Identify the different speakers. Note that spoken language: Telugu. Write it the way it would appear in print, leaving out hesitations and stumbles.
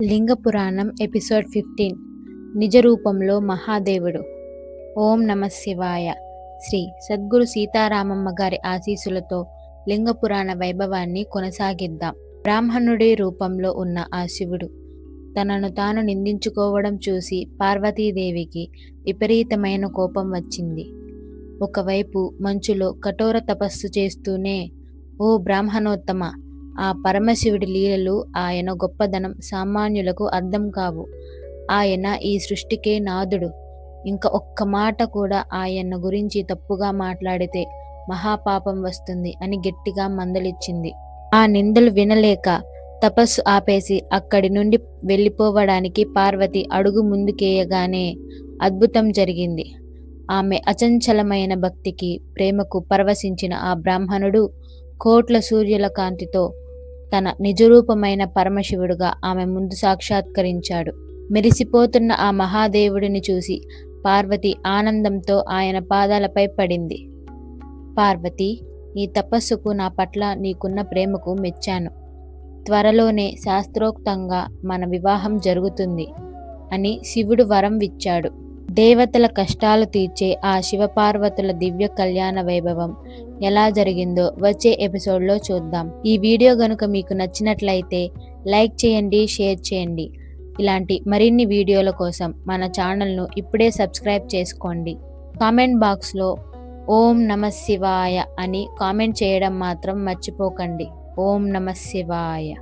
Speaker 1: లింగ పురాణం ఎపిసోడ్ 15 నిజరూపంలో మహాదేవుడు. ఓం నమ శివాయ. శ్రీ సద్గురు సీతారామమ్మ గారి ఆశీస్సులతో లింగ పురాణ వైభవాన్ని కొనసాగిద్దాం. బ్రాహ్మణుడి రూపంలో ఉన్న ఆ శివుడు తనను తాను నిందించుకోవడం చూసి పార్వతీదేవికి విపరీతమైన కోపం వచ్చింది. ఒకవైపు మంచులో కఠోర తపస్సు చేస్తూనే, ఓ బ్రాహ్మణోత్తమ, ఆ పరమశివుడి లీలలు, ఆయన గొప్పదనం సామాన్యులకు అర్థం కావు. ఆయన ఈ సృష్టికే నాథుడు. ఇంకా ఒక్క మాట కూడా ఆయన గురించి తప్పుగా మాట్లాడితే మహాపాపం వస్తుంది అని గట్టిగా మందలిచ్చింది. ఆ నిందలు వినలేక తపస్సు ఆపేసి అక్కడి నుండి వెళ్ళిపోవడానికి పార్వతి అడుగు ముందుకేయగానే అద్భుతం జరిగింది. ఆమె అచంచలమైన భక్తికి, ప్రేమకు పరవశించిన ఆ బ్రాహ్మణుడు కోట్ల సూర్యుల కాంతితో తన నిజరూపమైన పరమశివుడుగా ఆమె ముందు సాక్షాత్కరించాడు. మెరిసిపోతున్న ఆ మహాదేవుడిని చూసి పార్వతి ఆనందంతో ఆయన పాదాలపై పడింది. పార్వతి, ఈ తపస్సుకు నా పట్ల నీకున్న ప్రేమకు మెచ్చాను. త్వరలోనే శాస్త్రోక్తంగా మన వివాహం జరుగుతుంది అని శివుడు వరం ఇచ్చాడు. దేవతల కష్టాలు తీర్చే ఆ శివపార్వతుల దివ్య కళ్యాణ వైభవం ఎలా జరిగిందో వచ్చే ఎపిసోడ్లో చూద్దాం. ఈ వీడియో గనుక మీకు నచ్చినట్లయితే లైక్ చేయండి, షేర్ చేయండి. ఇలాంటి మరిన్ని వీడియోల కోసం మన ఛానల్ను ఇప్పుడే సబ్స్క్రైబ్ చేసుకోండి. కామెంట్ బాక్స్లో ఓం నమ శివాయ అని కామెంట్ చేయడం మాత్రం మర్చిపోకండి. ఓం నమ శివాయ.